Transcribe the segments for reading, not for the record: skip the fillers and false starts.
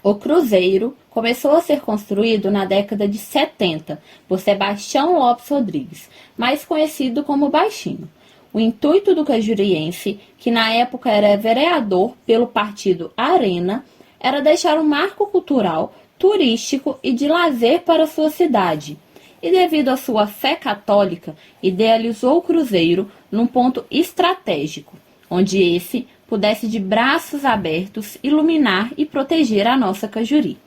O cruzeiro começou a ser construído na década de 70 por Sebastião Lopes Rodrigues, mais conhecido como Baixinho. O intuito do cajuriense, que na época era vereador pelo partido Arena, era deixar um marco cultural, turístico e de lazer para sua cidade. E devido à sua fé católica, idealizou o cruzeiro num ponto estratégico, onde esse pudesse de braços abertos iluminar e proteger a nossa Cajuri.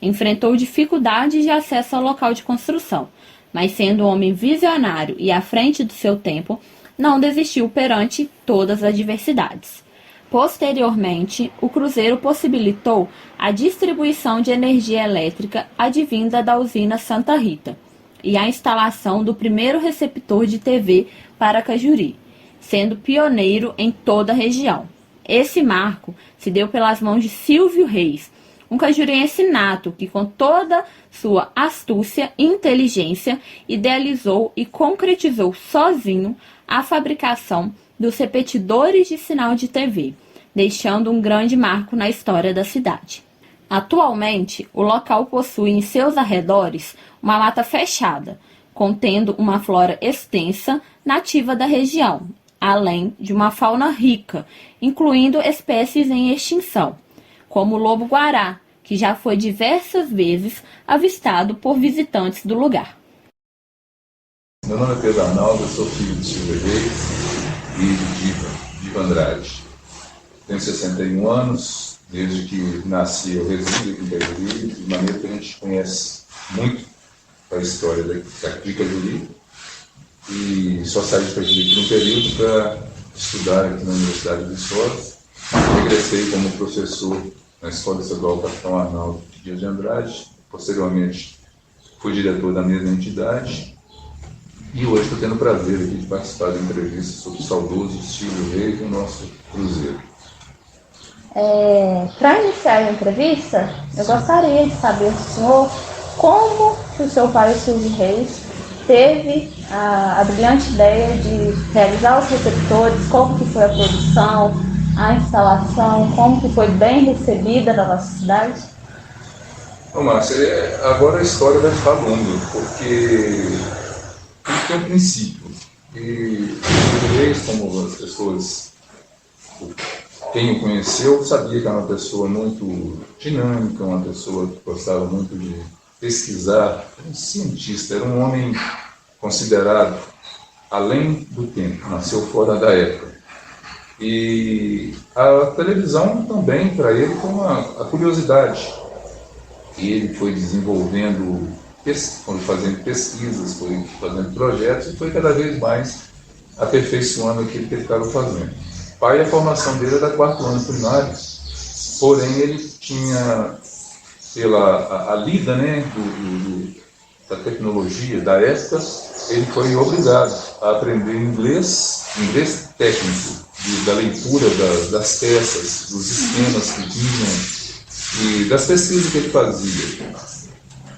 Enfrentou dificuldades de acesso ao local de construção, mas sendo um homem visionário e à frente do seu tempo, não desistiu perante todas as adversidades. Posteriormente, o cruzeiro possibilitou a distribuição de energia elétrica advinda da usina Santa Rita e a instalação do primeiro receptor de TV para Cajuri, sendo pioneiro em toda a região. Esse marco se deu pelas mãos de Silvio Reis, um cajuriense nato que, com toda sua astúcia e inteligência, idealizou e concretizou sozinho a fabricação dos repetidores de sinal de TV, deixando um grande marco na história da cidade. Atualmente, o local possui em seus arredores uma mata fechada, contendo uma flora extensa nativa da região, além de uma fauna rica, incluindo espécies em extinção, como o lobo-guará, que já foi diversas vezes avistado por visitantes do lugar. Meu nome é Pedro Arnaldo, eu sou filho de Silvio Reis e de Diva Andrade. Tenho 61 anos, desde que nasci eu resido aqui em Cajuri, de maneira que a gente conhece muito a história de Cajuri e só saí de Cajuri por um período para estudar aqui na Universidade de Viçosa. Regressei como professor na Escola Estadual Capitão Arnaldo Dias de Andrade, posteriormente fui diretor da mesma entidade. E hoje estou tendo o prazer aqui de participar da entrevista sobre o saudoso Silvio Reis e o nosso cruzeiro. Para iniciar a entrevista, eu gostaria de saber do senhor como que o seu pai, o Silvio Reis, teve a brilhante ideia de realizar os receptores, como que foi a produção, a instalação, como que foi bem recebida na nossa cidade. Ô, Márcia, agora a história vai ficar longa, porque tudo tem um princípio. E o Silvio Reis, como as pessoas, quem o conheceu, sabia que era uma pessoa muito dinâmica, uma pessoa que gostava muito de pesquisar, um cientista, era um homem considerado além do tempo, nasceu fora da época. E a televisão também, para ele, foi a curiosidade. E ele foi desenvolvendo, foi fazendo pesquisas, foi fazendo projetos e foi cada vez mais aperfeiçoando aquilo que ele estava fazendo. O pai, a formação dele era 4 anos primário, porém ele tinha, pela a lida, né, da tecnologia da época, ele foi obrigado a aprender inglês técnico, da leitura das peças, dos esquemas que tinham e das pesquisas que ele fazia.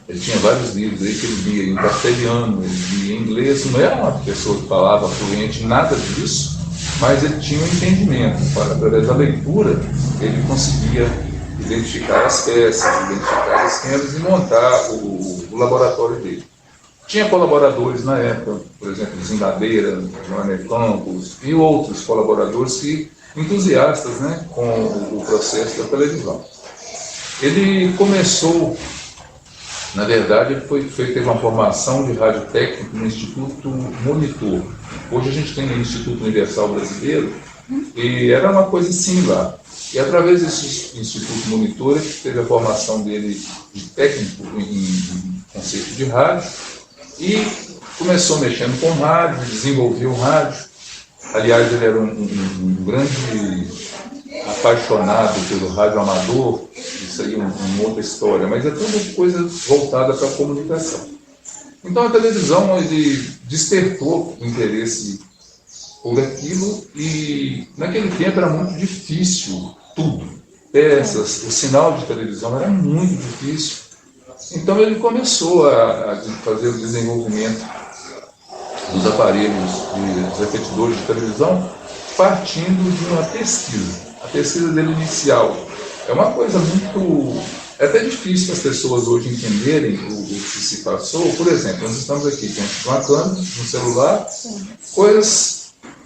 Ele tinha vários livros aí que ele lia em castelhano, ele lia em inglês, não era uma pessoa que falava fluente, nada disso, mas ele tinha um entendimento. Através da leitura, ele conseguia identificar as peças, identificar os esquemas e montar o laboratório dele. Tinha colaboradores na época, por exemplo, Zingadeira, Joana Campos e outros colaboradores entusiastas, né, com o processo da televisão. Ele começou, na verdade, ele teve uma formação de rádio técnico no Instituto Monitor. Hoje a gente tem o Instituto Universal Brasileiro e era uma coisa similar. E através desse Instituto Monitor, ele teve a formação dele de técnico em conceito de rádio e começou mexendo com rádio, desenvolveu rádio. Aliás, ele era um grande apaixonado pelo rádio amador, isso aí é uma outra história, mas é toda coisa voltada para a comunicação. Então a televisão, ele despertou o interesse por aquilo e naquele tempo era muito difícil tudo. Peças, o sinal de televisão era muito difícil. Então ele começou a fazer o desenvolvimento dos aparelhos, dos repetidores de televisão, partindo de uma pesquisa. A pesquisa dele inicial é uma coisa muito É até difícil para as pessoas hoje entenderem o que se passou. Por exemplo, nós estamos aqui diante de uma câmera, um celular, coisas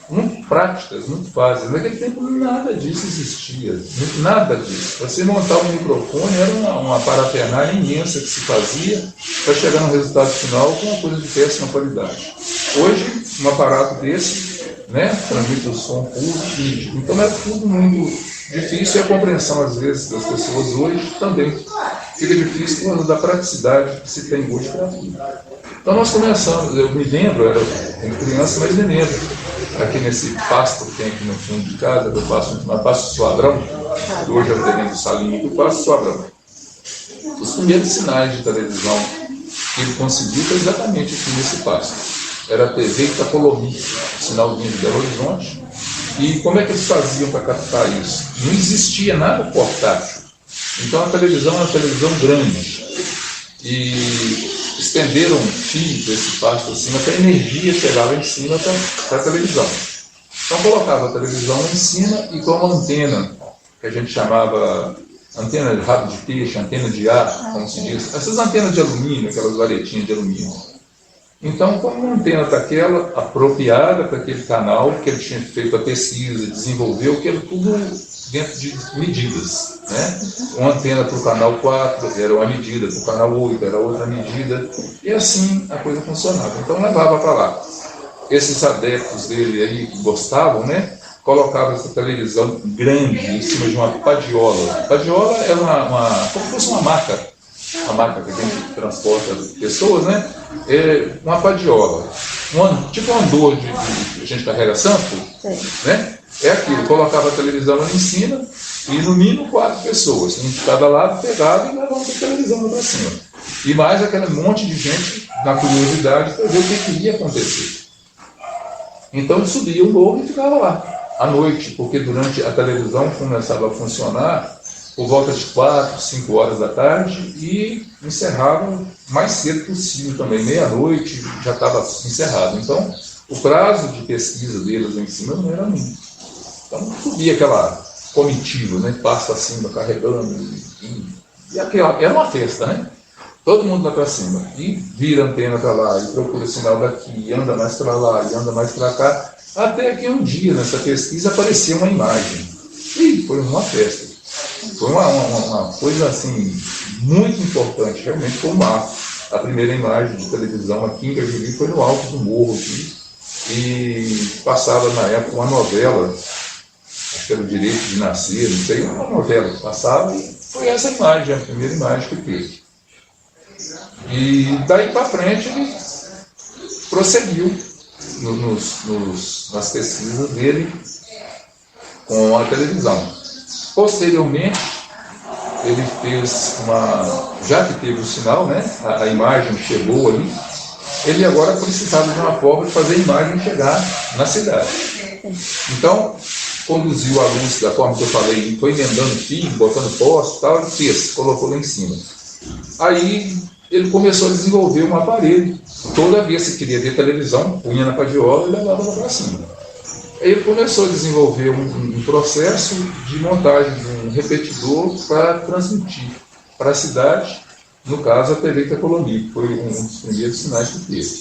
muito práticas, muito básicas. Naquele tempo nada disso existia, nada disso. Para você montar um microfone era uma parafernália imensa que se fazia para chegar no resultado final com uma coisa de péssima qualidade. Hoje, um aparato desse, né, transmite o som puro, nítido. Então é tudo muito difícil e a compreensão, às vezes, das pessoas hoje também fica difícil por causa da praticidade que se tem hoje para tudo. Então nós começamos, eu me lembro, eu era criança, mas me lembro, aqui nesse pasto que tem aqui no fundo de casa, que eu passo no Pasto Suadrão, que hoje é o terreno do Salinho, do Pasto Suadrão. Os primeiros sinais de televisão que ele conseguiu foi exatamente aqui nesse pasto. Era a TV Itapolomi, sinal vinha de Belo Horizonte. E como é que eles faziam para captar isso? Não existia nada portátil. Então a televisão era uma televisão grande. E estenderam um fio desse pasto acima para a energia chegar lá em cima para a televisão. Então colocava a televisão lá em cima e com uma antena, que a gente chamava antena de rabo de peixe, antena de ar, como se diz. Essas antenas de alumínio, aquelas varetinhas de alumínio. Então, com uma antena daquela, apropriada para aquele canal, que ele tinha feito a pesquisa, desenvolveu, que era tudo dentro de medidas. Né? Uma antena para o canal 4 era uma medida, para o canal 8 era outra medida, e assim a coisa funcionava. Então, levava para lá. Esses adeptos dele aí, que gostavam, né, colocavam essa televisão grande em cima de uma padiola. Padiola era como se fosse uma maca que a gente transporta pessoas, né? Uma padiola, tipo um andor de a gente carrega sampo, né? É aquilo, colocava a televisão ali em cima e no mínimo 4 pessoas, um de cada lado pegava e levava a televisão lá para cima. E mais aquele monte de gente na curiosidade para ver o que ia acontecer. Então ele subia o morro e ficava lá à noite, porque durante a televisão começava a funcionar por volta de 4, 5 horas da tarde e encerrava o mais cedo possível também, meia-noite já estava encerrado. Então, o prazo de pesquisa deles lá em cima não era muito. Então, subia aquela comitiva, né, passo acima, carregando, e aquela, era uma festa, né? Todo mundo lá para cima, e vira a antena para lá, e procura sinal daqui, e anda mais para lá, e anda mais para cá, até que um dia, nessa pesquisa, apareceu uma imagem. E foi uma festa. Foi uma coisa assim, muito importante, realmente foi um marco. A primeira imagem de televisão aqui em Cajuí foi no alto do morro aqui, e passava na época uma novela, acho que era O Direito de Nascer, não sei, uma novela que passava, e foi essa imagem, a primeira imagem que teve. E daí para frente ele prosseguiu nas pesquisas dele com a televisão. Posteriormente, ele fez já que teve o sinal, né, a imagem chegou ali, ele agora precisava de uma forma de fazer a imagem chegar na cidade. Então, conduziu a luz da forma que eu falei, foi emendando fio, botando poste e tal, ele fez, colocou lá em cima. Aí ele começou a desenvolver um aparelho. Toda vez que queria ver televisão, punha na padiola e levava lá para cima. Aí ele começou a desenvolver um processo de montagem de um repetidor para transmitir para a cidade, no caso a TV Itapolomi, que foi um dos primeiros sinais que teve.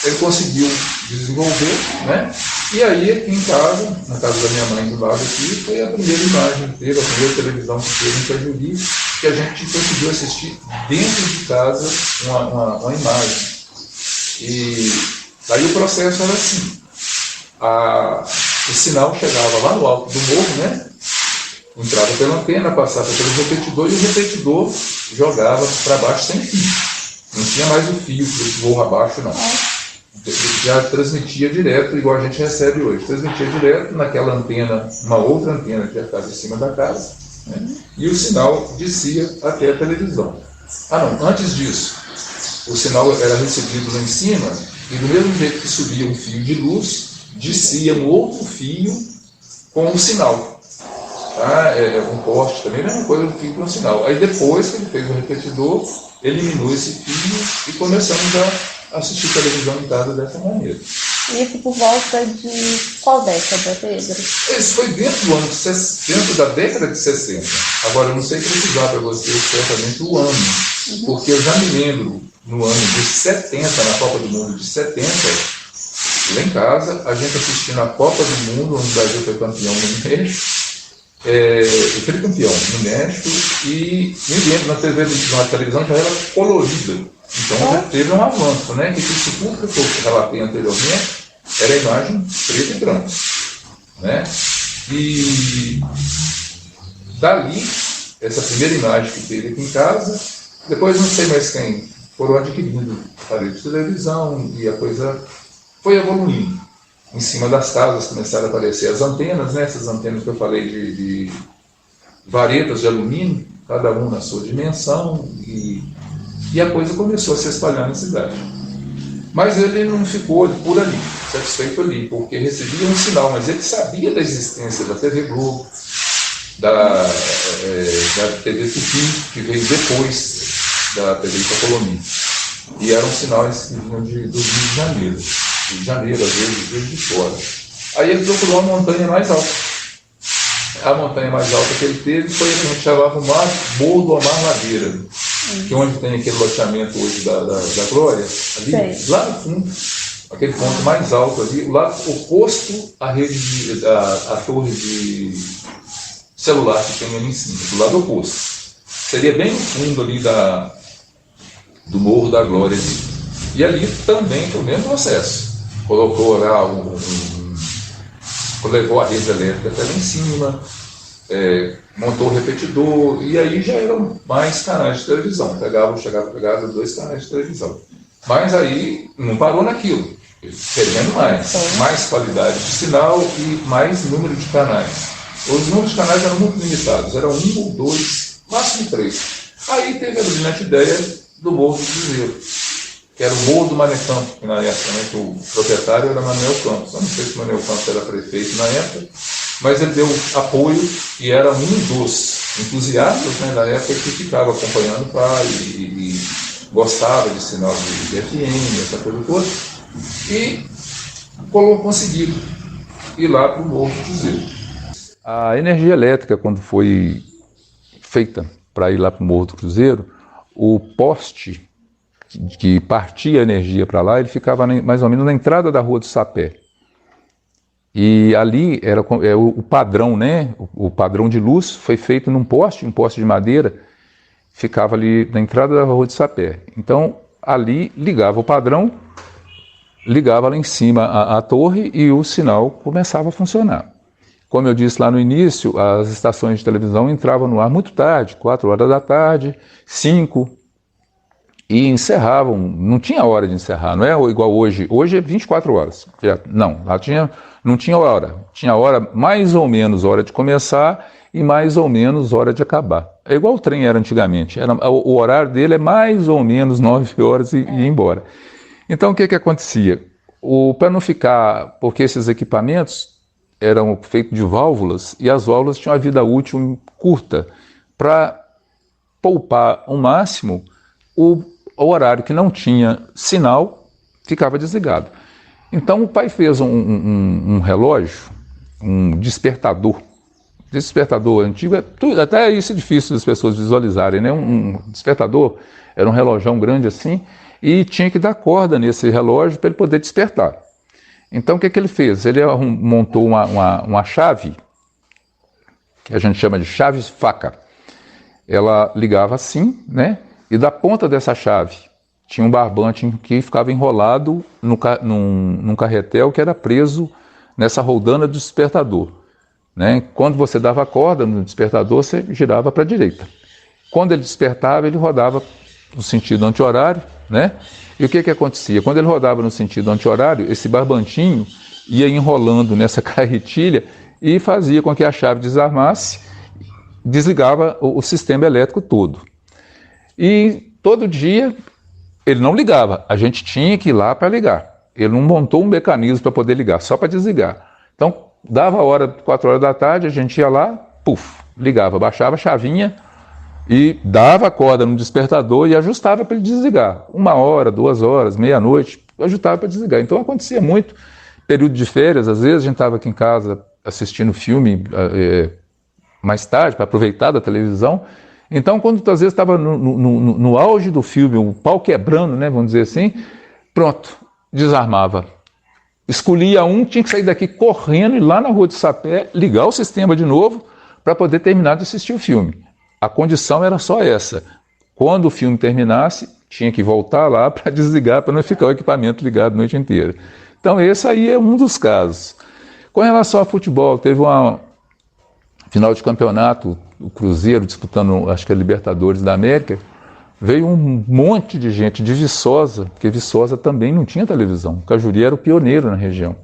Ele conseguiu desenvolver, né? E aí aqui em casa, na casa da minha mãe do lado aqui, foi a primeira imagem que teve, a primeira televisão que teve em Cajuí, que a gente conseguiu assistir dentro de casa uma imagem. E aí o processo era assim. O sinal chegava lá no alto do morro, né? Entrava pela antena, passava pelo repetidor e o repetidor jogava para baixo sem fio. Não tinha mais o fio do morro abaixo, não. Já transmitia direto, igual a gente recebe hoje. Transmitia direto naquela antena, uma outra antena que já estava em cima da casa, né? E o sinal descia até a televisão. Antes disso, o sinal era recebido lá em cima e do mesmo jeito que subia um fio de luz, descia um outro fio com o sinal. Tá? Um poste também, a mesma coisa, um fio com o sinal. Aí depois que ele fez o repetidor, eliminou esse fio e começamos a assistir televisão em casa dessa maneira. Isso por volta de qual década, Pedro? Isso foi dentro da década de 60. Agora, eu não sei precisar para você certamente o ano, porque eu já me lembro, no ano de 70, na Copa do Mundo de 70, lá em casa, a gente assistindo a Copa do Mundo, onde o Brasil foi campeão no México, tricampeão no México, e me lembro, na televisão já era colorida. Então já teve um avanço, né? Que isso tudo que eu relatei anteriormente era a imagem preta e branca, né? E dali, essa primeira imagem que teve aqui em casa, depois não sei mais quem foram adquirindo aparelhos de televisão e a coisa foi evoluindo. Em cima das casas começaram a aparecer as antenas, né? Essas antenas que eu falei de varetas de alumínio, cada um na sua dimensão, e a coisa começou a se espalhar na cidade. Mas ele não ficou por ali, satisfeito ali, porque recebia um sinal, mas ele sabia da existência da TV Globo, da TV Tupi, que veio depois da TV Itapolomi. E eram sinais que vinham do Rio de Janeiro. Rio de Janeiro, às vezes de fora. Aí ele procurou a montanha mais alta. A montanha mais alta que ele teve foi a que a gente chamava o Morro do Omar Ladeira, que é onde tem aquele loteamento hoje da Glória, ali, lá no fundo, aquele ponto mais alto ali, o lado oposto à rede, à torre de celular que tem ali em cima, do lado oposto. Seria bem no fundo ali do Morro da Glória. E ali também foi o mesmo processo. Colocou lá levou a rede elétrica até lá em cima, montou o repetidor, e aí já eram mais canais de televisão. Chegava a pegar 2 canais de televisão. Mas aí não parou naquilo, querendo mais qualidade de sinal e mais número de canais. Os números de canais eram muito limitados, eram 1 ou 2, máximo 3. Aí teve a brilhante ideia do Morro do Cruzeiro, que era o Morro do Mané Campos, que na época, né, que o proprietário era Manuel Campos. Eu não sei se Manuel Campos era prefeito na época, mas ele deu apoio e era um dos entusiastas, né, da época, que ficava acompanhando o pai e gostava de sinal de FM, essa coisa toda, e conseguiu ir lá para o Morro do Cruzeiro. A energia elétrica, quando foi feita para ir lá para o Morro do Cruzeiro, o poste que partia a energia para lá, ele ficava mais ou menos na entrada da Rua do Sapé. E ali era o padrão, né? O padrão de luz foi feito num poste, um poste de madeira, ficava ali na entrada da Rua do Sapé. Então, ali ligava o padrão, ligava lá em cima a torre e o sinal começava a funcionar. Como eu disse lá no início, as estações de televisão entravam no ar muito tarde, 4 horas da tarde, 5, e encerravam, não tinha hora de encerrar, não é igual hoje. Hoje é 24 horas. Não, lá não tinha hora. Tinha hora, mais ou menos hora de começar e mais ou menos hora de acabar. É igual o trem era antigamente. O horário dele é mais ou menos 9 horas e ir embora. Então o que acontecia? Para não ficar, porque esses equipamentos eram feitos de válvulas e as válvulas tinham uma vida útil curta. Para poupar ao máximo, o horário que não tinha sinal ficava desligado. Então o pai fez um relógio, um despertador antigo, até isso é difícil das pessoas visualizarem, né? Um despertador era um relógio grande assim, e tinha que dar corda nesse relógio para ele poder despertar. Então o que ele fez? Ele montou uma chave, que a gente chama de chave faca. Ela ligava assim, né? E da ponta dessa chave tinha um barbante que ficava enrolado num carretel que era preso nessa roldana do despertador, né? Quando você dava a corda no despertador, você girava para a direita. Quando ele despertava, ele rodava no sentido anti-horário, né? E o que acontecia? Quando ele rodava no sentido anti-horário, esse barbantinho ia enrolando nessa carretilha e fazia com que a chave desarmasse, desligava o sistema elétrico todo. E todo dia ele não ligava, a gente tinha que ir lá para ligar. Ele não montou um mecanismo para poder ligar, só para desligar. Então, dava a hora, 4 horas da tarde, a gente ia lá, ligava, baixava a chavinha e dava a corda no despertador e ajustava para ele desligar. 1 hora, 2 horas, meia-noite, ajustava para desligar. Então acontecia muito Período de férias, às vezes a gente estava aqui em casa assistindo filme mais tarde, para aproveitar da televisão. Então, quando às vezes estava no auge do filme, o pau quebrando, né, vamos dizer assim, pronto, desarmava. Escolhia um, tinha que sair daqui correndo, ir lá na Rua de Sapé, ligar o sistema de novo, para poder terminar de assistir o filme. A condição era só essa. Quando o filme terminasse, tinha que voltar lá para desligar, para não ficar o equipamento ligado a noite inteira. Então, esse aí é um dos casos. Com relação ao futebol, teve uma final de campeonato, o Cruzeiro disputando, acho que a Libertadores da América, veio um monte de gente de Viçosa, porque Viçosa também não tinha televisão. Cajuri era o pioneiro na região.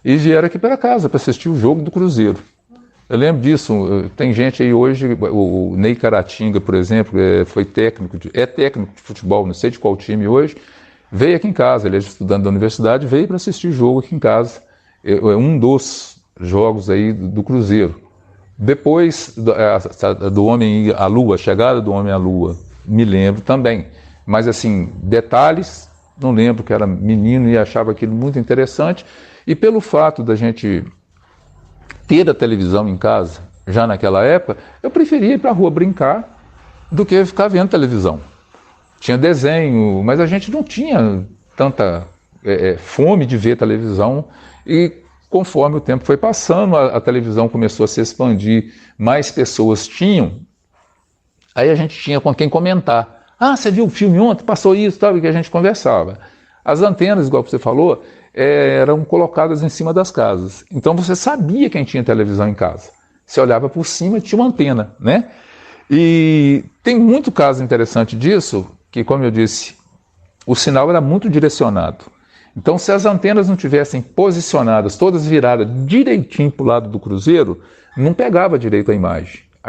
E vieram aqui para casa para assistir o jogo do Cruzeiro. Eu lembro disso, tem gente aí hoje, o Ney Caratinga, por exemplo, foi técnico, é técnico de futebol, não sei de qual time hoje, veio aqui em casa, ele é estudante da universidade, veio para assistir jogo aqui em casa. É um dos jogos aí do Cruzeiro. Depois do Homem à Lua, a chegada do Homem à Lua, me lembro também. Mas assim, detalhes, não lembro, que era menino e achava aquilo muito interessante. E pelo fato da gente ter a televisão em casa, já naquela época, eu preferia ir para a rua brincar do que ficar vendo televisão. Tinha desenho, mas a gente não tinha tanta fome de ver televisão. E conforme o tempo foi passando, a televisão começou a se expandir, mais pessoas tinham, aí a gente tinha com quem comentar. Ah, você viu o filme ontem? Passou isso, tal, e que a gente conversava. As antenas, igual você falou, eram colocadas em cima das casas. Então você sabia quem tinha televisão em casa. Você olhava por cima e tinha uma antena, né? E tem muito caso interessante disso, que, como eu disse, o sinal era muito direcionado. Então, se as antenas não tivessem posicionadas, todas viradas direitinho para o lado do Cruzeiro, não pegava direito a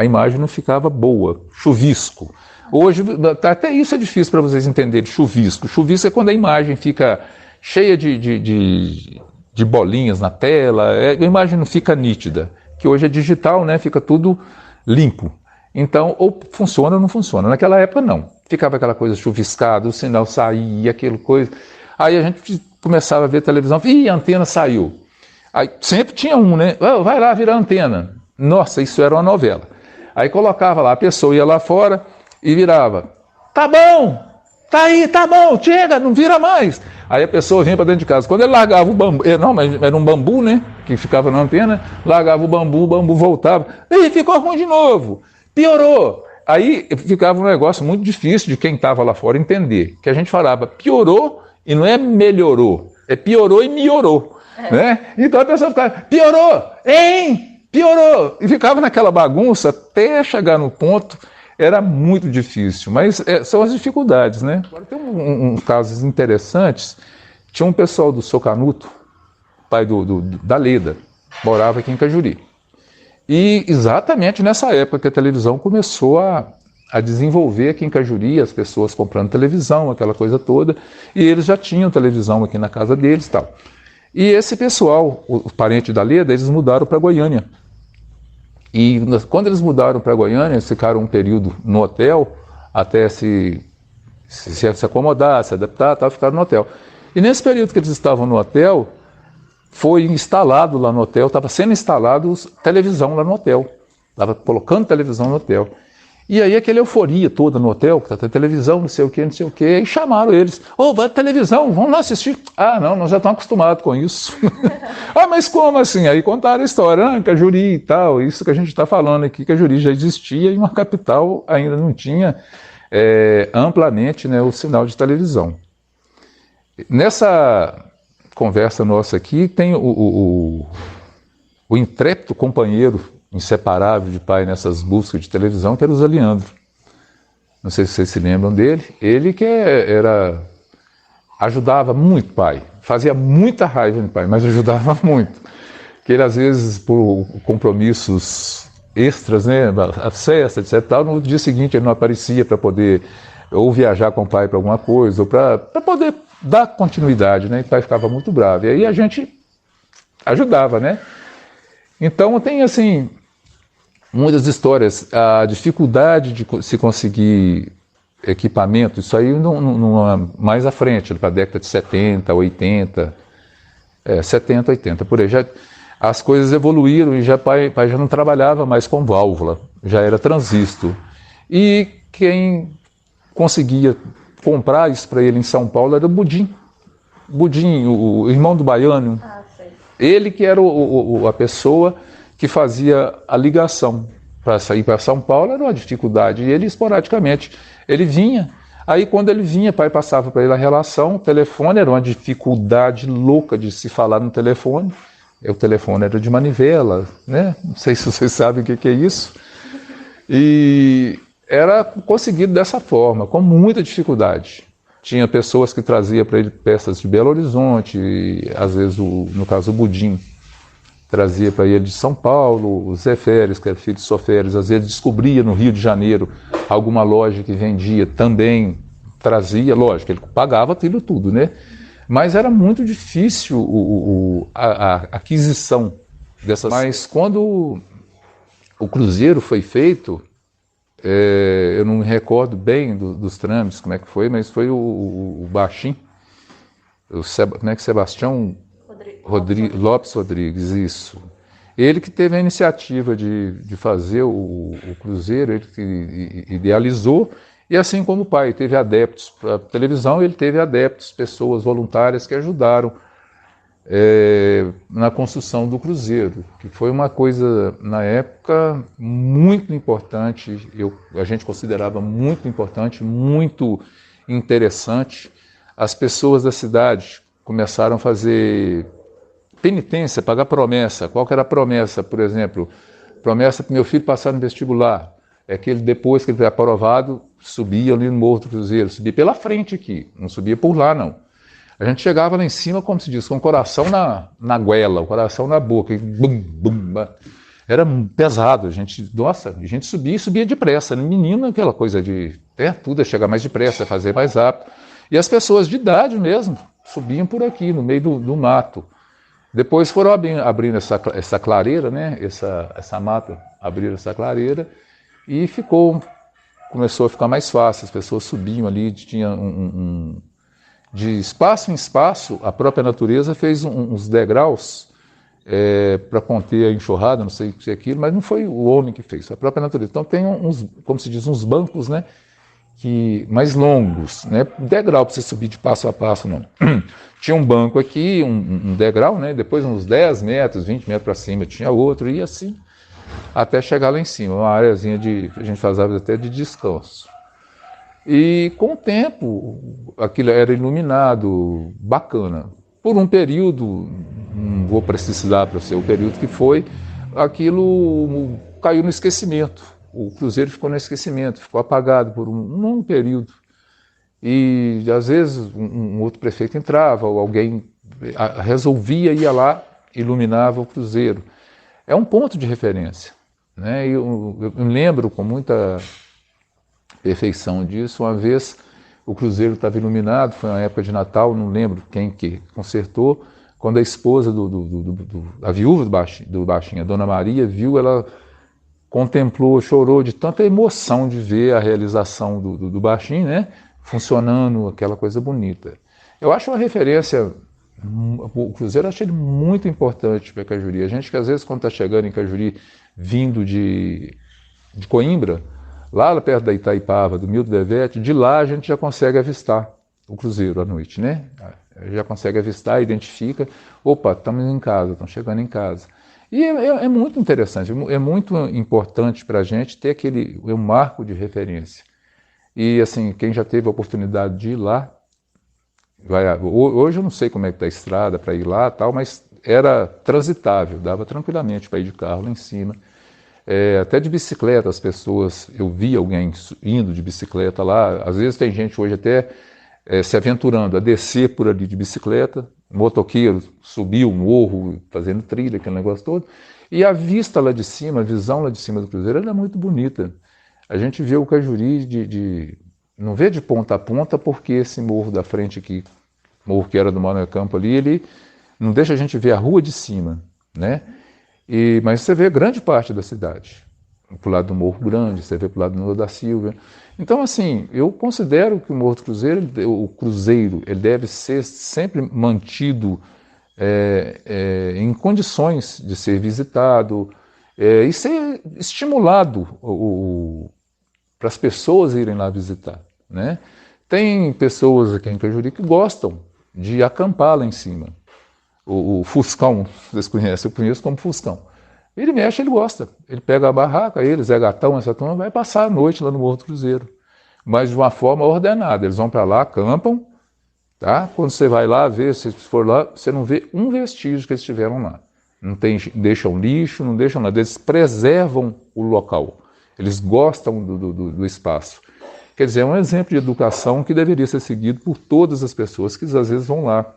imagem não ficava boa, chuvisco. Hoje, até isso é difícil para vocês entenderem, chuvisco. Chuvisco é quando a imagem fica cheia de bolinhas na tela, a imagem não fica nítida, que hoje é digital, né? Fica tudo limpo. Então, ou funciona ou não funciona. Naquela época, não. Ficava aquela coisa chuviscada, o sinal saía, aquela coisa. Aí a gente começava a ver televisão, e a antena saiu. Aí sempre tinha um, né? Oh, vai lá virar antena. Nossa, isso era uma novela. Aí colocava lá, a pessoa ia lá fora e virava. Tá bom, tá aí, tá bom, chega, não vira mais. Aí a pessoa vinha para dentro de casa. Quando ele largava o bambu, não, mas era um bambu, né? Que ficava na antena, largava o bambu voltava. E ficou ruim de novo, piorou. Aí ficava um negócio muito difícil de quem estava lá fora entender. Que a gente falava, piorou. E não é melhorou, é piorou e melhorou, né? Então a pessoa ficava, piorou, hein? Piorou! E ficava naquela bagunça até chegar no ponto, era muito difícil, mas são as dificuldades, né? Agora tem uns casos interessantes, tinha um pessoal do Seu Canuto, pai da Leda, morava aqui em Cajuri. E exatamente nessa época que a televisão começou a desenvolver aqui em Cajuri, as pessoas comprando televisão, aquela coisa toda, e eles já tinham televisão aqui na casa deles e tal. E esse pessoal, o parente da Leda, eles mudaram para Goiânia. E quando eles mudaram para Goiânia, eles ficaram um período no hotel, até se acomodar, se adaptar, tal, ficaram no hotel. E nesse período que eles estavam no hotel, foi instalado lá no hotel, estava sendo instalado televisão lá no hotel. Estava colocando televisão no hotel. E aí aquela euforia toda no hotel, que tá televisão, não sei o quê, e chamaram eles. Vai televisão, vamos lá assistir. Ah, não, nós já estamos acostumados com isso. Ah, mas como assim? Aí contaram a história, Cajuri e tal, isso que a gente está falando aqui, Cajuri já existia e uma capital ainda não tinha amplamente, né, o sinal de televisão. Nessa conversa nossa aqui tem o intrépido companheiro inseparável de pai nessas buscas de televisão, que era o Zé Leandro. Não sei se vocês se lembram dele. Ele que ajudava muito pai, fazia muita raiva no pai, mas ajudava muito. Que ele, às vezes, por compromissos extras, né, a festa, etc., tal, no dia seguinte ele não aparecia para poder ou viajar com o pai para alguma coisa, ou para poder dar continuidade, né? E o pai ficava muito bravo. E aí a gente ajudava, né? Então tem, assim, muitas histórias, a dificuldade de se conseguir equipamento, isso aí não mais à frente, para a década de 70, 80, 70, 80, por aí. As coisas evoluíram e pai já não trabalhava mais com válvula, já era transistor. E quem conseguia comprar isso para ele em São Paulo era o Budim. Budim, o irmão do baiano. Ele que era a pessoa que fazia a ligação. Para sair para São Paulo era uma dificuldade. E ele, esporadicamente, ele vinha. Aí, quando ele vinha, pai passava para ele a relação. O telefone era uma dificuldade louca de se falar no telefone. O telefone era de manivela, né? Não sei se vocês sabem o que é isso. E era conseguido dessa forma, com muita dificuldade. Tinha pessoas que traziam para ele peças de Belo Horizonte, e, às vezes, no caso, o Budim trazia para ele de São Paulo, o Zé Férez, que era filho de Soférez, às vezes descobria no Rio de Janeiro alguma loja que vendia, também trazia, lógico, ele pagava aquilo tudo, né? Mas era muito difícil a aquisição dessas. Mas quando o cruzeiro foi feito, eu não me recordo bem dos trâmites, como é que foi, mas foi o Baixinho, como é que Sebastião Lopes Rodrigues, isso. Ele que teve a iniciativa de fazer o cruzeiro, ele que idealizou, e assim como o pai teve adeptos para a televisão, ele teve adeptos, pessoas voluntárias que ajudaram na construção do cruzeiro, que foi uma coisa, na época, muito importante, a gente considerava muito importante, muito interessante. As pessoas da cidade começaram a fazer penitência, pagar promessa. Qual que era a promessa, por exemplo? Promessa para meu filho passar no vestibular. É que ele, depois que ele foi aprovado, subia ali no Morro do Cruzeiro, subia pela frente aqui, não subia por lá, não. A gente chegava lá em cima, como se diz, com o coração na goela, o coração na boca, e bum, bum. Era pesado, a gente subia e subia depressa. Menino, aquela coisa de tudo é chegar mais depressa, fazer mais rápido. E as pessoas de idade mesmo subiam por aqui, no meio do mato. Depois foram abrindo essa clareira, né? Essa mata, abriram essa clareira e começou a ficar mais fácil. As pessoas subiam ali, tinha de espaço em espaço, a própria natureza fez uns degraus para conter a enxurrada, não sei se é aquilo, mas não foi o homem que fez, foi a própria natureza. Então tem como se diz, uns bancos, né? Mais longos, né? Degrau para você subir de passo a passo, não. Tinha um banco aqui, um degrau, né? Depois uns 10 metros, 20 metros para cima, tinha outro, e assim, até chegar lá em cima, uma areazinha a gente fazia até de descanso. E com o tempo, aquilo era iluminado, bacana. Por um período, não vou precisar para ser o período que foi, aquilo caiu no esquecimento. O cruzeiro ficou no esquecimento, ficou apagado por um longo período. E às vezes um outro prefeito entrava, ou alguém resolvia, ia lá, iluminava o cruzeiro. É um ponto de referência, né? Eu me lembro com muita perfeição disso. Uma vez o cruzeiro estava iluminado, foi uma época de Natal, não lembro quem que consertou, quando a esposa a viúva do Baixinho, a Dona Maria, viu, ela contemplou, chorou de tanta emoção de ver a realização do Baixinho, né? Funcionando, aquela coisa bonita. Eu acho uma referência, o cruzeiro eu achei ele muito importante para Cajuri. A gente que às vezes quando está chegando em Cajuri, vindo de Coimbra, lá perto da Itaipava, do Mildo Devete, de lá a gente já consegue avistar o cruzeiro à noite, né? Já consegue avistar, identifica, opa, estamos em casa, estamos chegando em casa. E é muito interessante, é muito importante para a gente ter um marco de referência. E assim, quem já teve a oportunidade de ir lá, hoje eu não sei como é que está a estrada para ir lá, tal, mas era transitável, dava tranquilamente para ir de carro lá em cima. Até de bicicleta, as pessoas, eu vi alguém indo de bicicleta lá, às vezes tem gente hoje até se aventurando a descer por ali de bicicleta, motoqueiro subiu o morro, fazendo trilha, aquele negócio todo, e a vista lá de cima, a visão lá de cima do cruzeiro, ela é muito bonita. A gente vê o Cajuri não vê de ponta a ponta, porque esse morro da frente aqui, morro que era do Manuel Campo ali, ele não deixa a gente ver a rua de cima, né? Mas você vê grande parte da cidade, pro lado do Morro Grande, você vê pro lado do Morro da Silva. Então, assim, eu considero que o Morro do Cruzeiro, o cruzeiro, ele deve ser sempre mantido em condições de ser visitado e ser estimulado para as pessoas irem lá visitar, né? Tem pessoas aqui em Cajuri que gostam de acampar lá em cima. O Fuscão, vocês conhecem, eu conheço como Fuscão. Ele mexe, ele gosta. Ele pega a barraca, ele, Zé Gatão, essa turma, vai passar a noite lá no Morro do Cruzeiro. Mas de uma forma ordenada. Eles vão para lá, acampam, tá? Quando você vai lá ver, se for lá, você não vê um vestígio que eles tiveram lá. Não deixam lixo, não deixam nada. Eles preservam o local. Eles gostam do espaço. Quer dizer, é um exemplo de educação que deveria ser seguido por todas as pessoas que às vezes vão lá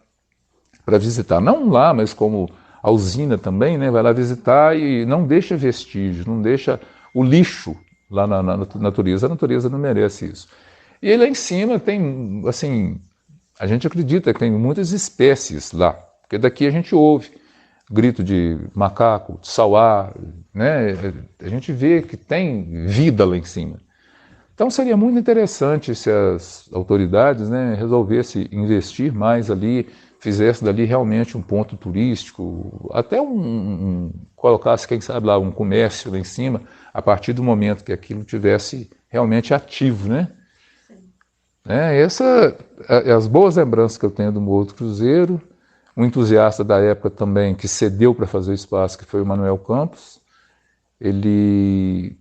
para visitar. Não lá, mas como a usina também, né? Vai lá visitar e não deixa vestígio, não deixa o lixo lá na natureza. A natureza não merece isso. E lá em cima tem, assim, a gente acredita que tem muitas espécies lá, porque daqui a gente ouve grito de macaco, de sauá, né? A gente vê que tem vida lá em cima. Então seria muito interessante se as autoridades, né, resolvessem investir mais ali, fizesse dali realmente um ponto turístico, até colocasse, quem sabe lá, um comércio lá em cima, a partir do momento que aquilo tivesse realmente ativo, né? As boas lembranças que eu tenho do Morro do Cruzeiro, um entusiasta da época também que cedeu para fazer o espaço, que foi o Manuel Campos, ele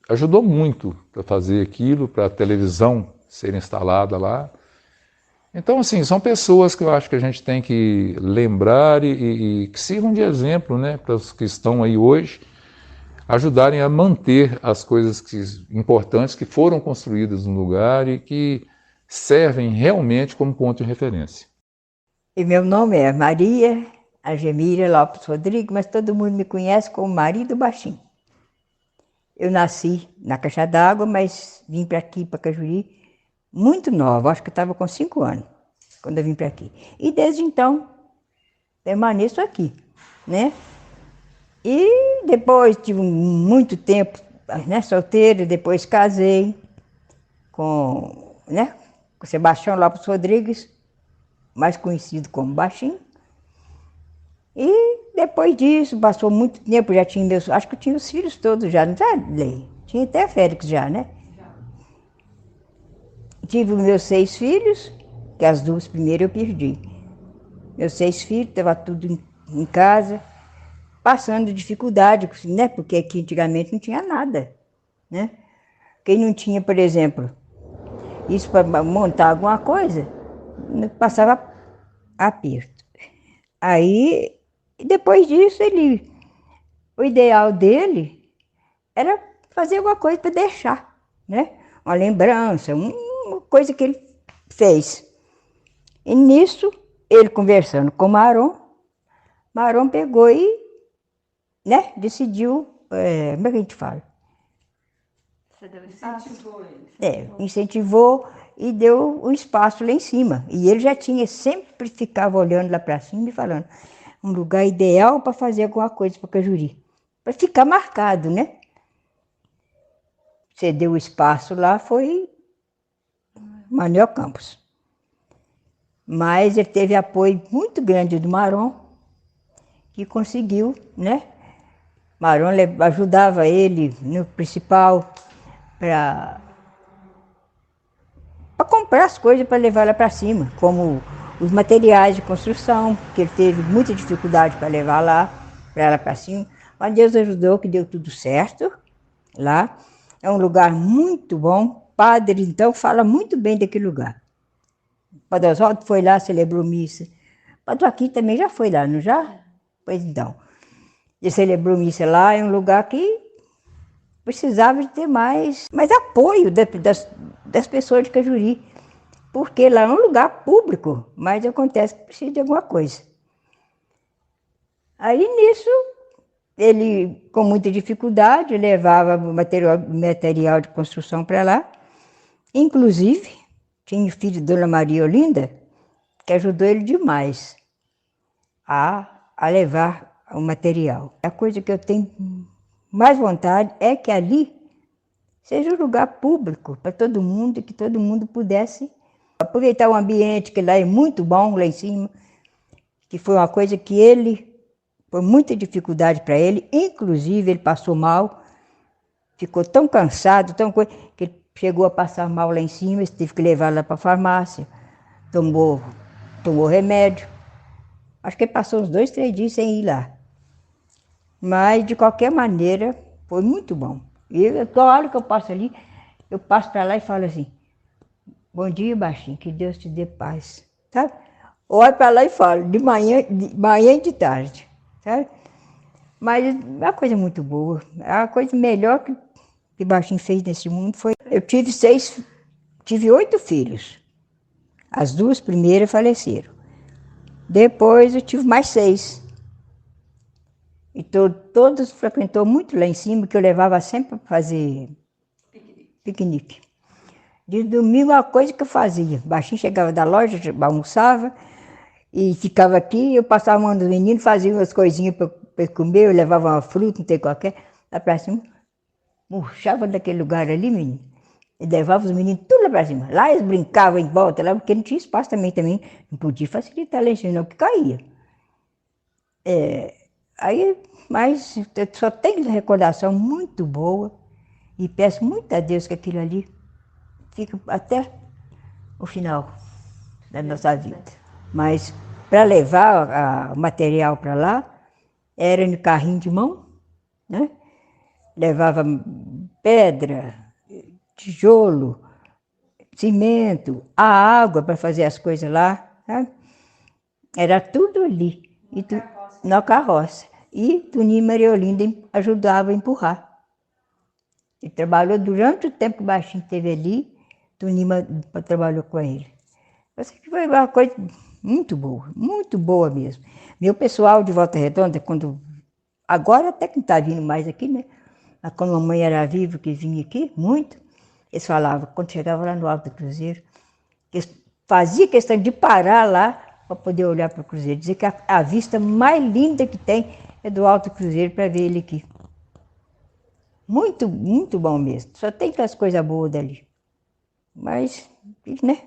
ajudou muito para fazer aquilo, para a televisão ser instalada lá. Então, assim, são pessoas que eu acho que a gente tem que lembrar e que sirvam de exemplo, né, para os que estão aí hoje, ajudarem a manter as coisas importantes que foram construídas no lugar e que servem realmente como ponto de referência. E meu nome é Maria Argemília Lopes Rodrigues, mas todo mundo me conhece como Maria do Baixinho. Eu nasci na Caixa d'Água, mas vim para aqui, para Cajuri, muito nova, acho que eu estava com 5 anos, quando eu vim para aqui. E desde então, permaneço aqui, né? E depois tive muito tempo, né, solteira, depois casei com Sebastião Lopes Rodrigues, mais conhecido como Baixinho. E depois disso, passou muito tempo, já tinha acho que eu tinha os filhos todos já, não sei, tinha até Félix já, né? Tive os meus 6 filhos, que as 2 primeiras eu perdi. Meus 6 filhos, estava tudo em casa, passando dificuldade, né? Porque aqui antigamente não tinha nada, né? Quem não tinha, por exemplo, isso para montar alguma coisa, passava aperto. Aí, depois disso, o ideal dele era fazer alguma coisa para deixar, né? Uma lembrança, uma coisa que ele fez. E nisso, ele conversando com Maron pegou e, né, decidiu, como é que a gente fala? Incentivou ele. Incentivou e deu o espaço lá em cima. E ele já sempre ficava olhando lá para cima e falando, um lugar ideal para fazer alguma coisa para Cajuri. Para ficar marcado, né? Cedeu o espaço lá, foi Manuel Campos. Mas ele teve apoio muito grande do Maron, que conseguiu, né? Maron ajudava ele no principal para comprar as coisas para levar lá para cima, como os materiais de construção, que ele teve muita dificuldade para levar lá para cima. Mas Deus ajudou, que deu tudo certo lá. É um lugar muito bom. Padre, então, fala muito bem daquele lugar. O Padre Oswaldo foi lá, celebrou missa. O Padre Joaquim também já foi lá, não já? Pois então. Ele celebrou missa lá, é um lugar que precisava de ter mais apoio das pessoas de Cajuri. Porque lá é um lugar público, mas acontece que precisa de alguma coisa. Aí, nisso, ele, com muita dificuldade, levava material de construção para lá. Inclusive, tinha o filho de Dona Maria Olinda, que ajudou ele demais a levar o material. A coisa que eu tenho mais vontade é que ali seja um lugar público para todo mundo, que todo mundo pudesse aproveitar o ambiente, que lá é muito bom, lá em cima, que foi uma coisa que ele, foi muita dificuldade para ele, inclusive ele passou mal, ficou tão cansado, que ele chegou a passar mal lá em cima, teve que levar lá para a farmácia, tomou remédio. Acho que ele passou uns 2, 3 dias sem ir lá. Mas, de qualquer maneira, foi muito bom. E toda hora que eu passo ali, eu passo para lá e falo assim, bom dia, baixinho, que Deus te dê paz, sabe? Olho para lá e falo, de manhã e de tarde, sabe? Mas é uma coisa muito boa, a coisa melhor que baixinho fez nesse mundo foi... Eu tive 8 filhos, as 2 primeiras faleceram. Depois eu tive mais 6. E todos frequentou muito lá em cima, que eu levava sempre para fazer piquenique. De domingo, a coisa que eu fazia. Baixinho chegava da loja, almoçava e ficava aqui. Eu passava a mão dos meninos, fazia umas coisinhas para comer. Eu levava uma fruta, não tem qualquer. Lá para cima, murchava daquele lugar ali, menino. E levava os meninos tudo lá para cima. Lá eles brincavam em volta, lá, porque não tinha espaço também. Não podia facilitar lá em cima, não, porque caía. Mas eu só tenho recordação muito boa e peço muito a Deus que aquilo ali fique até o final da nossa vida. Mas para levar o material para lá, era no carrinho de mão, né? Levava pedra, tijolo, cimento, a água para fazer as coisas lá, sabe? Era tudo ali. Na carroça. E Toninho e Maria Olinda ajudavam a empurrar. Ele trabalhou durante o tempo que o baixinho esteve ali, Toninho trabalhou com ele. Eu sei que foi uma coisa muito boa mesmo. Meu pessoal de Volta Redonda, agora até que não está vindo mais aqui, né? Mas quando a mamãe era viva, que vinha aqui, muito, eles falavam, quando chegava lá no Alto do Cruzeiro, eles faziam questão de parar lá para poder olhar para o Cruzeiro. Dizer que a vista mais linda que tem é do Alto Cruzeiro para ver ele aqui. Muito, muito bom mesmo. Só tem aquelas coisas boas dali. Mas, né?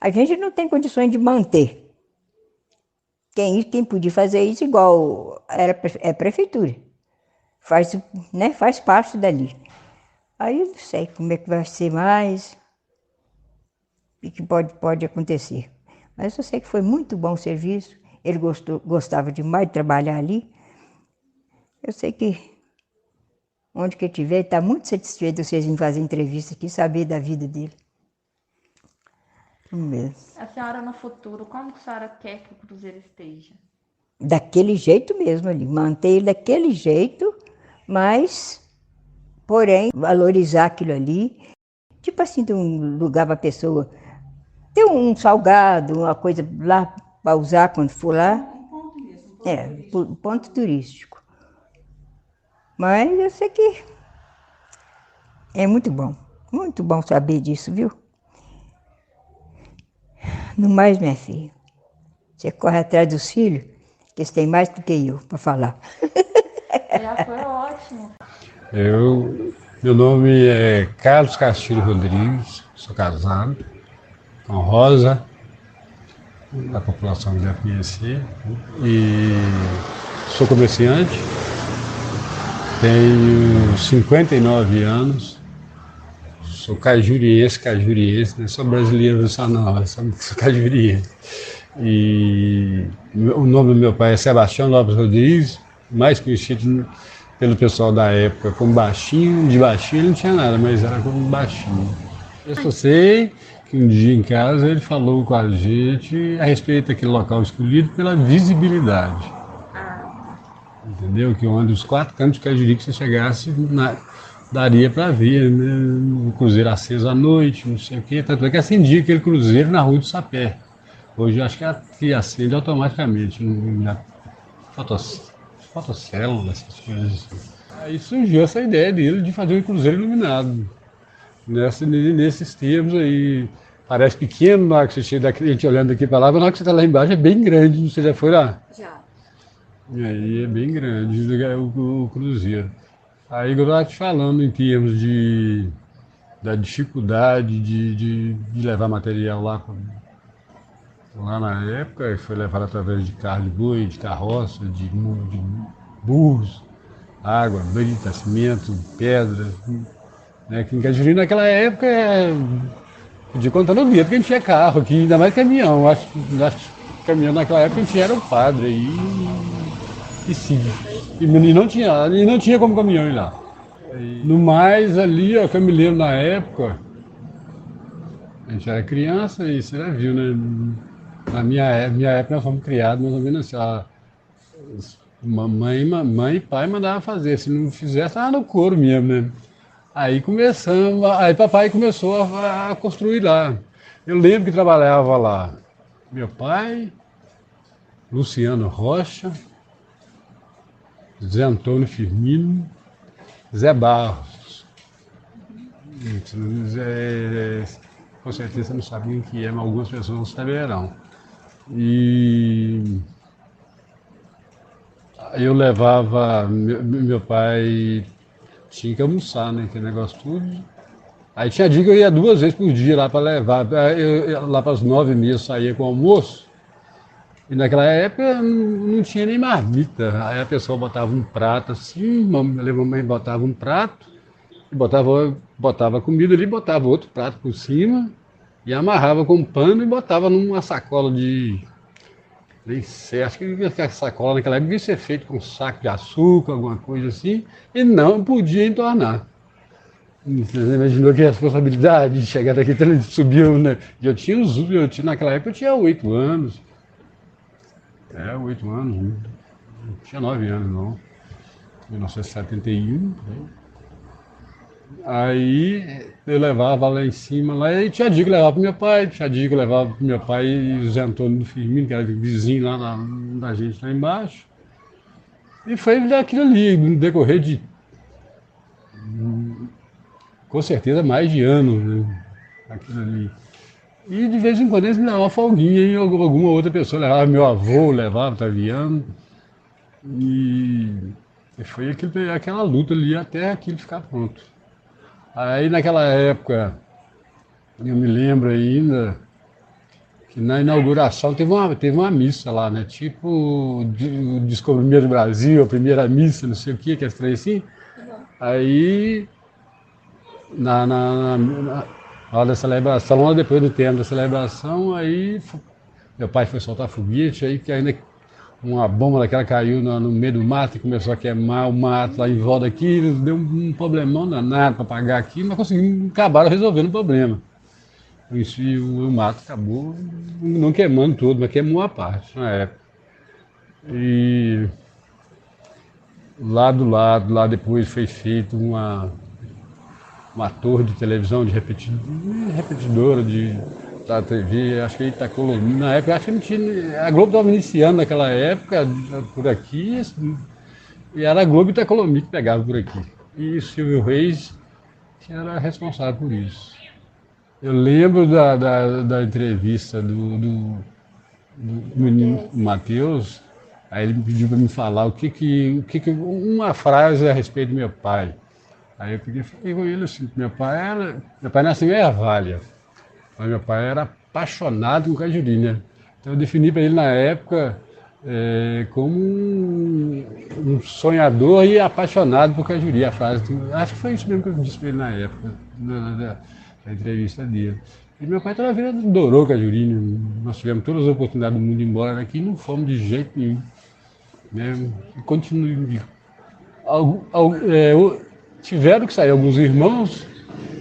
A gente não tem condições de manter. Quem podia fazer isso igual é a prefeitura. Faz parte dali. Aí eu não sei como é que vai ser mais, o que pode acontecer. Mas eu sei que foi muito bom o serviço, ele gostava demais de trabalhar ali. Eu sei que onde que ele estiver, ele está muito satisfeito de vocês virem fazer entrevista aqui, saber da vida dele. Mesmo. A senhora no futuro, como que a senhora quer que o Cruzeiro esteja? Daquele jeito mesmo ali, manter ele daquele jeito, mas, porém, valorizar aquilo ali, tipo assim, de um lugar para a pessoa ter um salgado, uma coisa lá para usar quando for lá. Um ponto mesmo, Ponto turístico. Mas eu sei que é muito bom saber disso, viu? No mais, minha filha, você corre atrás dos filhos, que eles têm mais do que eu para falar. Já foi ótimo. Meu nome é Carlos Castilho Rodrigues, sou casado com Rosa, da população deve conhecer, e sou comerciante, tenho 59 anos, sou cajuriense, não sou brasileiro só não, sou cajuriense. E o nome do meu pai é Sebastião Lopes Rodrigues, mais conhecido pelo pessoal da época como Baixinho. De Baixinho ele não tinha nada, mas era como Baixinho. Eu só sei que um dia em casa ele falou com a gente a respeito daquele local escolhido pela visibilidade. Entendeu? Que onde os 4 cantos de Cajuri que você chegasse, daria para ver, né? O cruzeiro aceso à noite, não sei o quê. Tanto é que acendia aquele cruzeiro na Rua do Sapé. Hoje eu acho que acende automaticamente. Fotocélula, essas coisas assim. Aí surgiu essa ideia dele de fazer um cruzeiro iluminado. Nesses termos aí. Parece pequeno na hora que você chega daqui, a gente olhando aqui para lá, mas na hora que você está lá embaixo é bem grande. Você já foi lá? Já. E aí é bem grande o cruzeiro. Aí eu estava te falando em termos da dificuldade de levar material lá lá na época, foi levado através de carro de boi, de carroça, de burros, água, brita, cimento, pedra. Né? Que em Cajuri naquela época podia contar no dia, porque a gente tinha carro aqui, ainda mais caminhão. Acho que caminhão naquela época a gente era o padre aí e sim. E não tinha como caminhão ir lá. No mais ali, ó, que eu me lembro na época, a gente era criança e você já viu, né? Na minha época nós fomos criados mais ou menos assim, ó, mãe e pai mandavam fazer, se não fizesse, estava no couro mesmo, né? Aí papai começou a construir lá. Eu lembro que trabalhava lá meu pai, Luciano Rocha, Zé Antônio Firmino, Zé Barros. Com certeza não sabiam que é, mas algumas pessoas não saberão. E eu levava, meu pai tinha que almoçar, né, aquele negócio tudo. Aí tinha dia que eu ia 2 vezes por dia lá para levar. Lá para as 9h30 eu saía com o almoço. E naquela época não tinha nem marmita. Aí a pessoa botava um prato assim, a mamãe botava um prato, e botava comida ali, botava outro prato por cima, e amarrava com pano e botava numa sacola de... Nem sei, acho que a sacola naquela época devia ser feita com saco de açúcar, alguma coisa assim, e não podia entornar. Você imaginou que responsabilidade de chegar daqui, subiu, né? Naquela época eu tinha 8 anos. 8 anos, né? Não tinha 9 anos, não. 1971. Né? Aí eu levava lá em cima, lá, e tinha dia que levava para meu pai, tinha dia que levava para meu pai e o Zé Antônio do Firmino, que era vizinho lá da gente lá embaixo. E foi daquilo ali, no decorrer de, com certeza, mais de anos, né? Aquilo ali. E de vez em quando eles me davam uma folguinha e alguma outra pessoa levava, meu avô levava, Taviano. E foi aquela luta ali até aquilo ficar pronto. Aí naquela época, eu me lembro ainda que na inauguração teve uma missa lá, né? Tipo o Descobrimento do Brasil, a primeira missa, não sei o que é estranho assim. Aí na hora da celebração, logo depois do tempo da celebração, aí meu pai foi soltar foguete, aí que ainda uma bomba daquela caiu no meio do mato e começou a queimar o mato lá em volta aqui, deu um problemão danado para apagar aqui, mas conseguimos acabar resolvendo o problema. O mato acabou não queimando todo, mas queimou a parte na época. E lá do lado, lá depois foi feito uma torre de televisão, de repetidora da TV, acho que Itacolomi, na época, acho que não tinha, a Globo estava iniciando naquela época, por aqui, e era a Globo e Itacolomi que pegava por aqui. E Silvio Reis que era responsável por isso. Eu lembro da entrevista do menino Matheus, aí ele me pediu para me falar uma frase a respeito do meu pai. Aí eu peguei e falei com ele assim, meu pai nasceu em Ervalha, mas meu pai era apaixonado com Cajuri, né? Então eu defini para ele na época como um sonhador e apaixonado por Cajuri, a frase. Acho que foi isso mesmo que eu disse para ele na época, na entrevista dele. E meu pai toda a vida adorou Cajuri, né? Nós tivemos todas as oportunidades do mundo de ir embora daqui e não fomos de jeito nenhum. Né? E continuo. Tiveram que sair alguns irmãos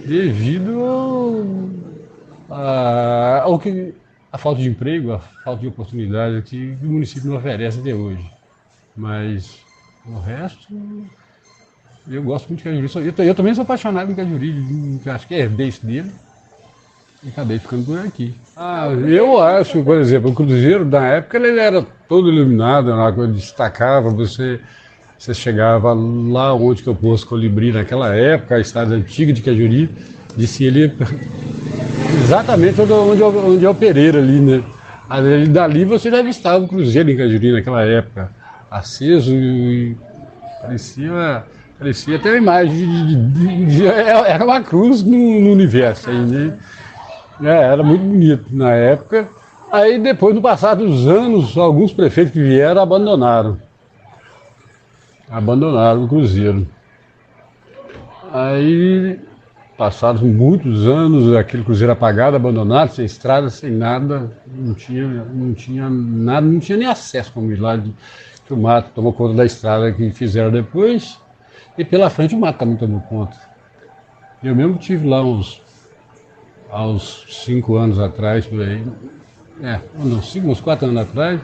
devido a falta de emprego, a falta de oportunidade que o município não oferece até hoje. Mas o resto, eu gosto muito de Cajuri. Eu também sou apaixonado em Cajuri, acho que herdei isso dele e acabei ficando por aqui. Eu acho, por exemplo, o Cruzeiro, na época, ele era todo iluminado, uma coisa destacava, você chegava lá onde que eu pôs Colibri naquela época, a estrada antiga de Cajuri, disse ele exatamente onde é o Pereira ali, né? Ali, dali você já avistava o Cruzeiro em Cajuri naquela época, aceso e parecia até uma imagem era uma cruz no universo aí, né? Era muito bonito na época. Aí depois, no passar dos anos, alguns prefeitos que vieram abandonaram o cruzeiro. Aí, passados muitos anos, aquele cruzeiro apagado, abandonado, sem estrada, sem nada, não tinha nada, não tinha nem acesso como ir lá, que o mato tomou conta da estrada que fizeram depois, e pela frente o mato também tomou conta. Eu mesmo tive lá há uns 5 anos atrás, por aí, uns 4 anos atrás,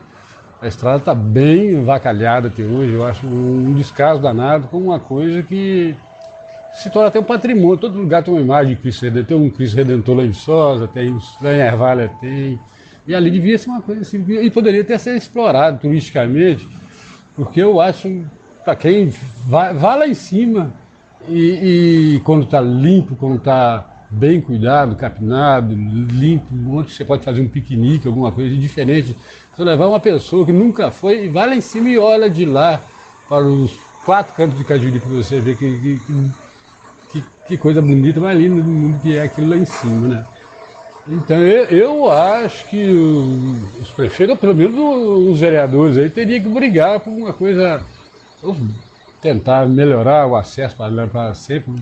a estrada está bem avacalhada até hoje. Eu acho um descaso danado, com uma coisa que se torna até um patrimônio. Todo lugar tem uma imagem de Cristo Redentor, tem um Cristo Redentor lá em Viçosa, tem lá em Ervalha, tem. E ali devia ser uma coisa assim, e poderia até ser explorado turisticamente, porque eu acho, para quem vai lá em cima, e quando está limpo, quando está bem cuidado, capinado, limpo, onde você pode fazer um piquenique, alguma coisa diferente. Você levar uma pessoa que nunca foi, e vai lá em cima e olha de lá para os 4 cantos de Cajuína para você ver que coisa bonita, mais linda do mundo que é aquilo lá em cima, né? Então eu acho que os prefeitos, ou pelo menos os vereadores aí, teriam que brigar por uma coisa, ou tentar melhorar o acesso para sempre.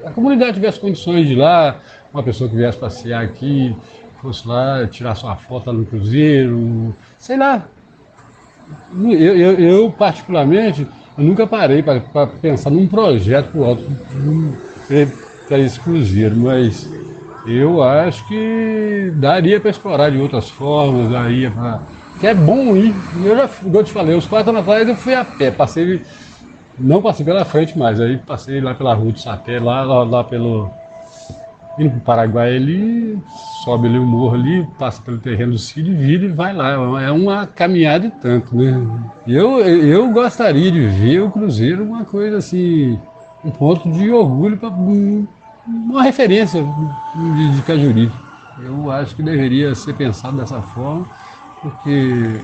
A comunidade tivesse condições de ir lá, uma pessoa que viesse passear aqui, fosse lá tirar sua foto lá no cruzeiro, sei lá. Eu particularmente, eu nunca parei para pensar num projeto para esse cruzeiro, mas eu acho que daria para explorar de outras formas, daria para... Que é bom ir. Igual eu te falei, uns 4 anos atrás eu fui a pé, não passei pela frente mais, aí passei lá pela rua de Sapé, lá pelo... Indo para o Paraguai, ele sobe ali o morro ali, passa pelo terreno do Círio, vira e vai lá. É uma caminhada e tanto, né? Eu gostaria de ver o cruzeiro uma coisa assim, um ponto de orgulho, uma referência de Cajuri. Eu acho que deveria ser pensado dessa forma, porque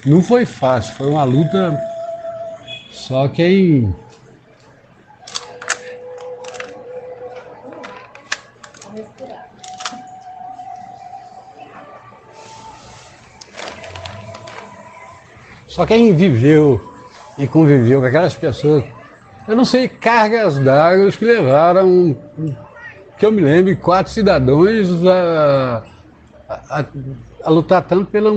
não foi fácil, foi uma luta. Só quem viveu e conviveu com aquelas pessoas, eu não sei, cargas d'água que levaram, que eu me lembro, 4 cidadãos a lutar tanto pelo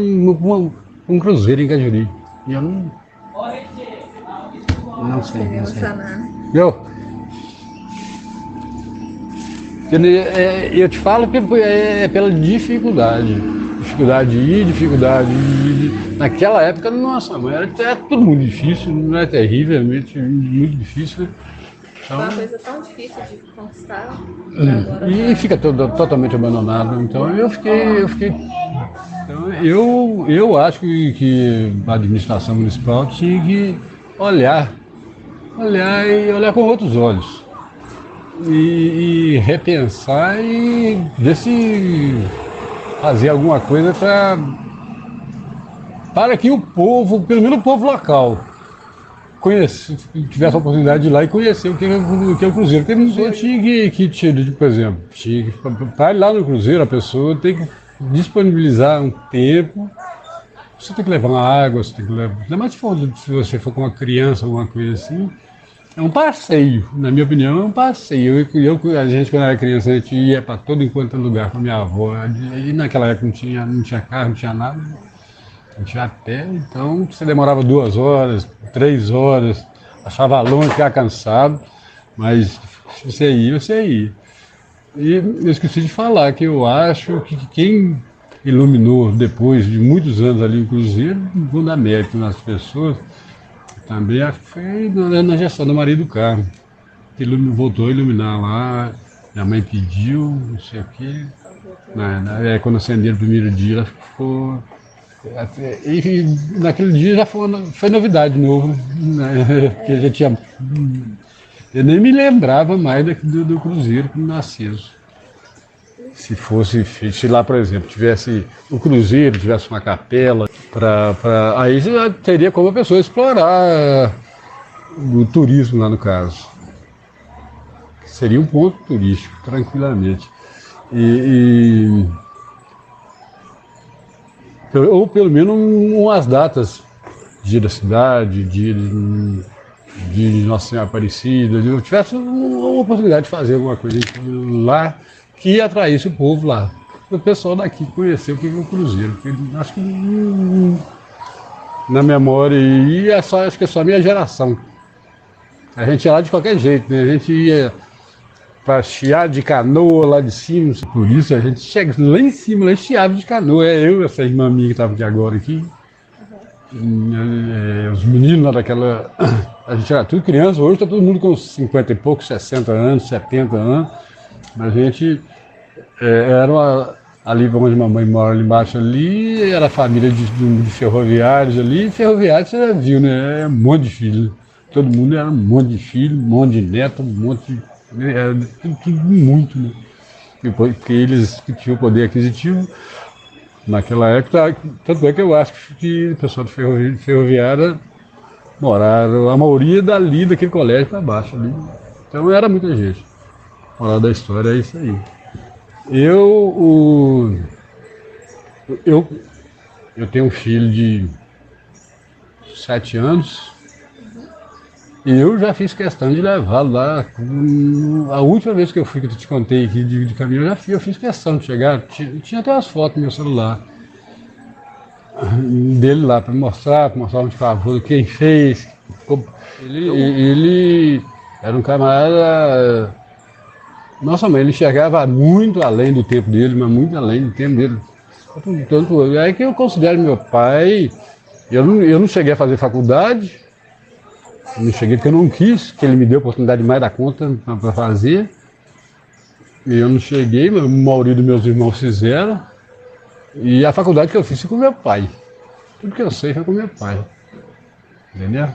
um cruzeiro em Cajuri. E eu não sei. Eu te falo que é pela dificuldade de ir, naquela época, nossa, era tudo muito difícil, não é terrivelmente muito difícil. Então, uma coisa tão difícil de conquistar. E fica totalmente abandonado. Então eu fiquei. Então, eu acho que a administração municipal tinha que olhar com outros olhos. E repensar e ver se fazer alguma coisa para que o povo, pelo menos o povo local, tivesse a oportunidade de ir lá e conhecer o que é o cruzeiro. Porque não tinha que, por exemplo, para ir lá no cruzeiro, a pessoa tem que disponibilizar um tempo. Você tem que levar uma água, você tem que levar. Ainda mais se você for com uma criança, alguma coisa assim. É um passeio, na minha opinião, é um passeio. A gente, quando era criança, a gente ia para todo enquanto lugar com a minha avó. E naquela época não tinha carro, não tinha nada. A gente ia a pé, então você demorava 2 horas, 3 horas, achava longe, ficava cansado, mas você ia. E eu esqueci de falar que eu acho que quem iluminou depois de muitos anos ali o cruzeiro, vou dar mérito nas pessoas, também foi na gestão do Maria do Carmo, que voltou a iluminar lá, minha mãe pediu, não sei o quê. Quando acenderam o primeiro dia, ela ficou... E naquele dia já foi novidade de novo, né? Porque já tinha... Eu nem me lembrava mais do cruzeiro que nasceu. Se fosse, se lá, por exemplo, tivesse o cruzeiro, tivesse uma capela, aí já teria como a pessoa explorar o turismo lá no caso. Seria um ponto turístico, tranquilamente. ou pelo menos umas datas, dia da cidade, dia de Nossa Senhora Aparecida, eu tivesse uma oportunidade de fazer alguma coisa lá que atraísse o povo lá. O pessoal daqui conhecer o que é o Cruzeiro, porque acho que na memória, e acho que é só a minha geração. A gente ia lá de qualquer jeito, né? A gente ia para chiar de canoa lá de cima, por isso a gente chega lá em cima, lá chiava de canoa. Eu, essa irmã minha que estava aqui agora aqui, os meninos lá daquela. A gente era tudo criança, hoje está todo mundo com 50 e poucos, 60 anos, 70 anos. Mas a gente ali onde a mamãe mora ali embaixo ali, era a família de ferroviários ali, ferroviários você já viu, né? É um monte de filho. Todo mundo era um monte de filho, um monte de neto, um monte de. Era tudo muito, né? Porque eles que tinham poder aquisitivo naquela época, tanto é que eu acho que o pessoal de ferroviária moraram, a maioria dali, daquele colégio para baixo ali. Então era muita gente. Falar da história é isso aí. Eu tenho um filho de 7 anos e eu já fiz questão de levá-lo lá. A última vez que eu fui, que eu te contei aqui de caminho, eu fiz questão de chegar. Tinha até umas fotos no meu celular dele lá para mostrar onde favor, quem fez. Ele era um camarada. Nossa mãe, ele chegava muito além do tempo dele, mas muito além do tempo dele. Tanto é que eu considero meu pai. Eu não cheguei a fazer faculdade, não cheguei porque eu não quis, que ele me deu a oportunidade mais da conta para fazer. E eu não cheguei, mas a maioria dos meus irmãos fizeram. E a faculdade que eu fiz foi com meu pai. Tudo que eu sei foi com meu pai. Entendeu?